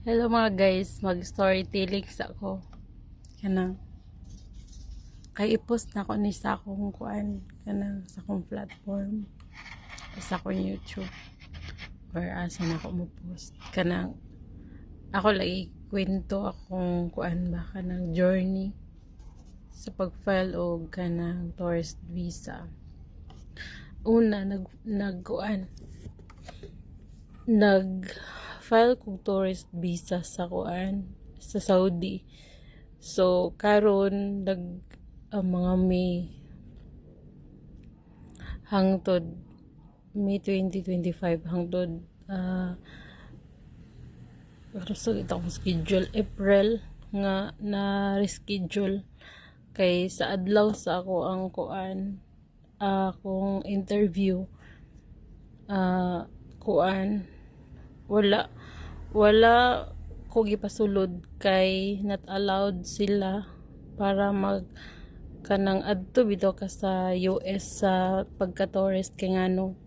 Hello mga guys, mag-storytelling sa ako. Kanang kay i-post na ko ni sa akong kuan, kanang sa akong platform, sa akong YouTube or asa na ako mo post. Kanang ako lagi kwento akong kuan ba kanang journey sa pag-file og kanang tourist visa. Una nag-file kong tourist visa sa kuan sa Saudi. So karon mga hangtod May 2025 hangtod so ito akong schedule April nga na reschedule kay sa adlaw sa ako ang kuan akong interview kuan wala ko gipasulod kay not allowed sila para mag kanang adto bitaw ka sa US sa pagka-tourist kay ngano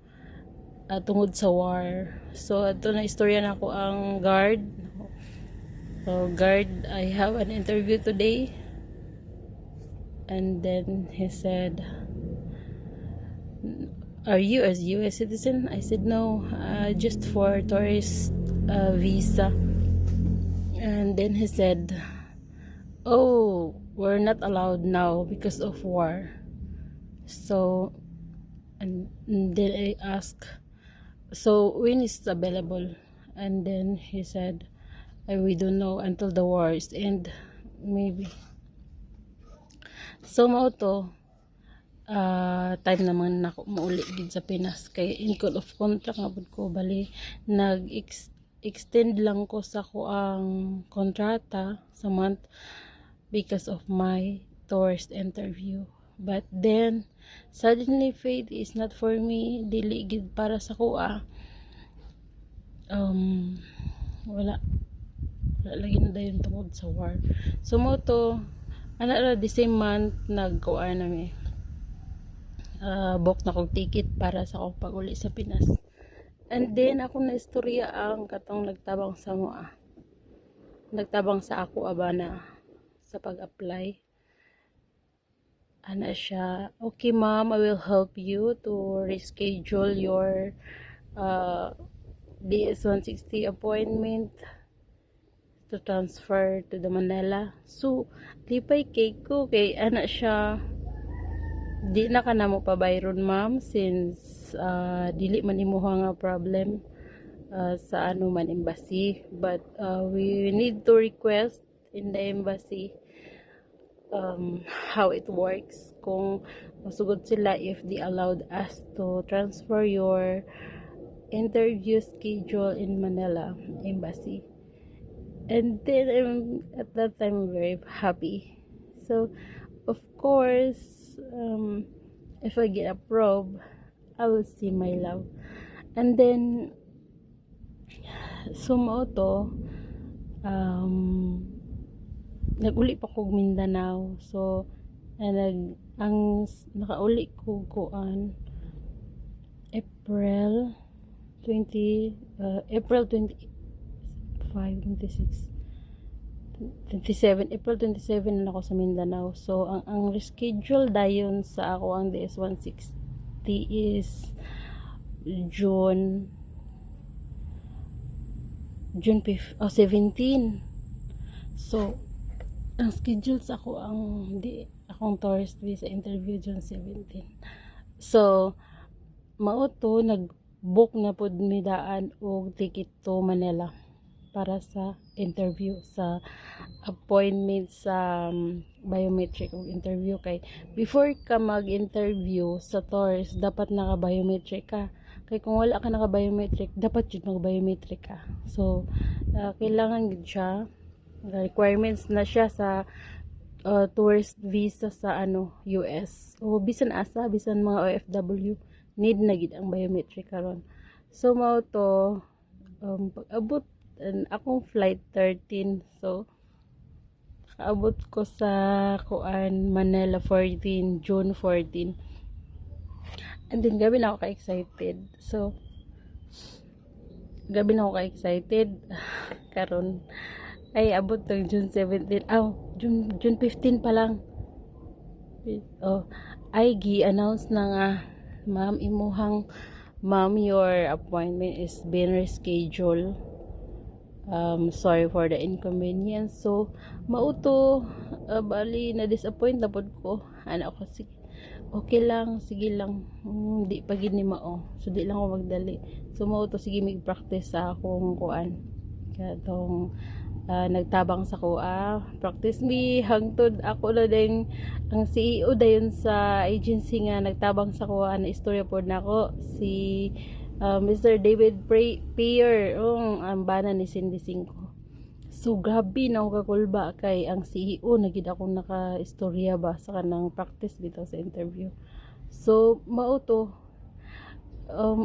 tungod sa war. So ato na istorya na ako ang guard. So guard, I have an interview today. And then he said, "Are you a US citizen?" I said no, just for tourist visa. And then he said, "Oh, we're not allowed now because of war." So and then I asked, "So when is it available?" And then he said, "We don't know until the war is end, maybe." So mao to time naman nako mauli gid sa Pinas kay in call of contract nga pud ko bali extend lang ko sa ko ang kontrata sa month because of my tourist interview. But then suddenly fate is not for me, dili gid para sa kuha. Wala lagi na dayon tungod sa war. So mo to ana ra the same month nagkuan nami book na kong ticket para sa akong pag-uli sa Pinas. And then ako na istorya ang katong nagtabang sa mua. Nagtabang sa ako abana sa pag-apply. Ana siya, "Okay ma'am, I will help you to reschedule your DS-160 appointment to transfer to the Manila." So, lipay kay ko kay ana siya, di na ka na mo pabayron ma'am since dili man imuha nga problem sa ano man embassy, but we need to request in the embassy how it works, kung masugod sila if they allowed us to transfer your interview schedule in Manila embassy. And then at that time I'm very happy. So of course if I get approved, I will see my love. And then sumao to naguli pa kog Mindanao. So nakauli ko kuan April 25, 26, 27, April 27 na ako sa Mindanao. So ang reschedule dayon sa ako ang DS-160 is June 17. So ang schedule sa ako akong tourist visa interview June 17. So mao to nag-book na pud mi daan og ticket to Manila para sa interview, sa appointment sa biometric og interview. Kay before ka mag-interview sa tourist dapat naka-biometric ka, kay kung wala ka naka-biometric dapat jud mag-biometric ka. So kailangan gid siya, requirements na siya sa tourist visa sa US o bisan mga OFW need na gid ang biometric karon. So mao to pag-abot akong flight 13, so kaabot ko sa kuan Manila 14, June 14. And then gabi na ako ka-excited. So gabi na ako ka-excited. Karon ay abot ng June 17. June 15 pa lang. Oh, ay gi-announce na nga, ma'am, ma'am, your appointment is being rescheduled. Sorry for the inconvenience. So, mauto, bali, na-disappoint na pod ko. Anak ko, sige, okay lang, sige lang. Di pa gini mao. So, di lang ako magdali. So, mauto, sige, mag-practice sa akong kuan. Katong, nagtabang sa kuha. Practice me, hangtod ako na din, ang CEO dayon sa agency nga, nagtabang sa kuha, na istorya po na ako, si Mr. David Payer, ang bana ni Cindy Cinco. So grabe na ako kakulba kay ang CEO nagid akong naka-istorya ba sa kanang practice bitaw sa interview. So mao to,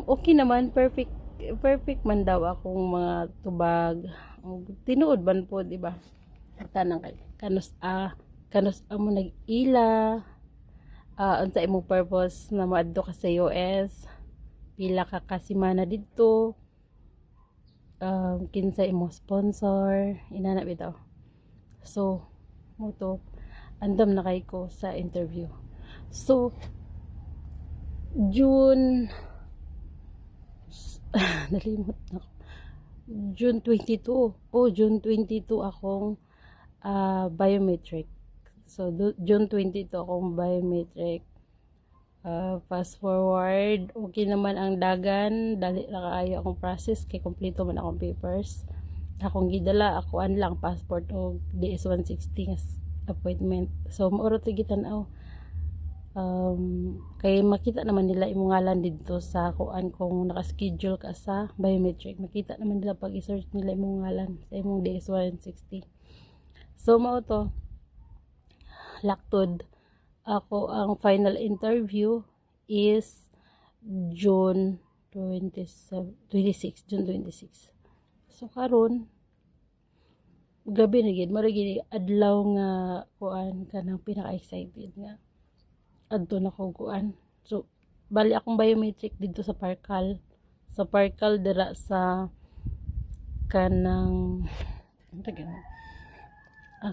okay naman, perfect man daw akong mga tubag. Tinuod man po, di ba? Tanang kay kanus mo nag-ila, unsa imong purpose na maadto ka sa US, pila ka kasimana didto, kinsa imong sponsor, inana bitaw. So mo to, andam na kay ko sa interview. So June nalimot na ako. June 22 akong biometric. So June 22 akong biometric. Fast forward, okay naman ang dagan, dali lang kaayo akong process kay kompleto man akong papers. Akong gidala, ako lang passport o DS-160 nga appointment. So mauro to gitan-aw. Kay makita naman nila imong ngalan dito sa kuan kung naka-schedule ka sa biometric. Makita naman nila pag i-search nila imong ngalan sa imong DS-160. So mao to, laktod ako, ang final interview is June 26. So karon gabi na gid, mara gid adlaw nga kuan kanang pinaka-excited nga adto na ko kuan. So bali akong biometric dito sa Parkal. Sa Parkal dira sa kanang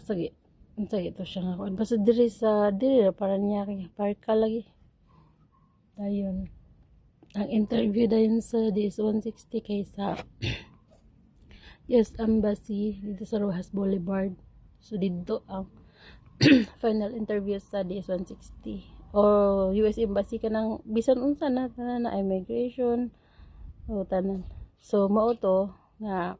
sige ito siya nga kuan. Basta diri para niya kay Parkal lagi. Dayon. Ang interview dayon sa DS-160 kaysa US Embassy dito sa Rojas Boulevard. So dito ang final interview sa DS-160 o US Embassy kanang bisan unsa na tanan na immigration o tanan. So mao to nga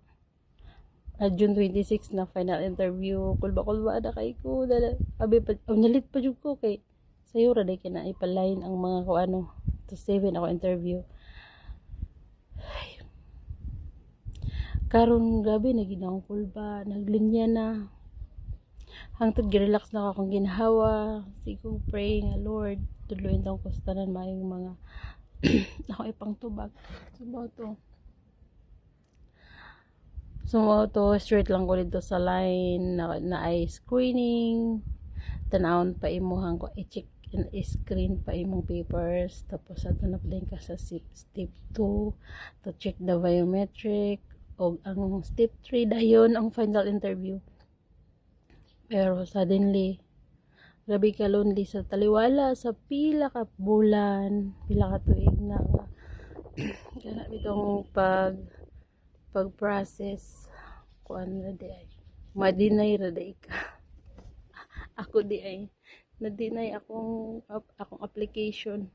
June 26 na final interview. Kulba ada kay ko dala abi pa nalit pa jud ko kay sayo ra day kina ipalain ang mga kuano to 7 ako interview. Karon gabi naginaw kulba, naglinya na. Hangtod gi-relax na akong ginhawa. Sigo pray nga Lord, tudloin daw ko sa tanan maayong mga ako ipang tubag. So straight lang ko dito sa line na ay screening. Tanawon pa imuhang ko i-check and screen pa imong papers, tapos ato na din ka sa step 2 to check the biometric, o ang step 3 dayon ang final interview. Pero suddenly grabe ka lonely sa taliwala sa pila ka bulan, pila ka tuig na kana bitong pag-process kuan na di ay madinay ra day ka. Ako di ay na-deny akong application.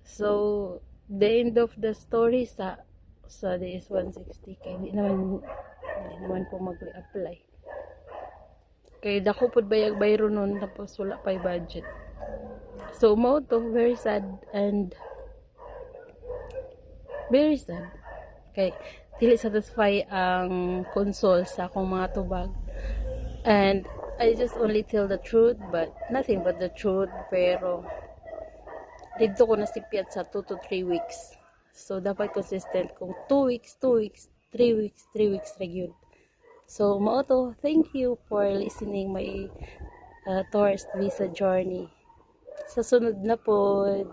So the end of the story sa DS-160 kay hindi naman po mag-apply kay dako pud bayag bayro nun, tapos wala pay budget. So mo to, very sad kay dili satisfy ang console sa akong mga tubag, and I just only tell the truth but nothing but the truth. Pero dito ko nasipyat sa 2 to 3 weeks. So dapat consistent kung 2 weeks, 3 weeks ra gyud. So mao to, thank you for listening my tourist visa journey. Sa sunod na pod.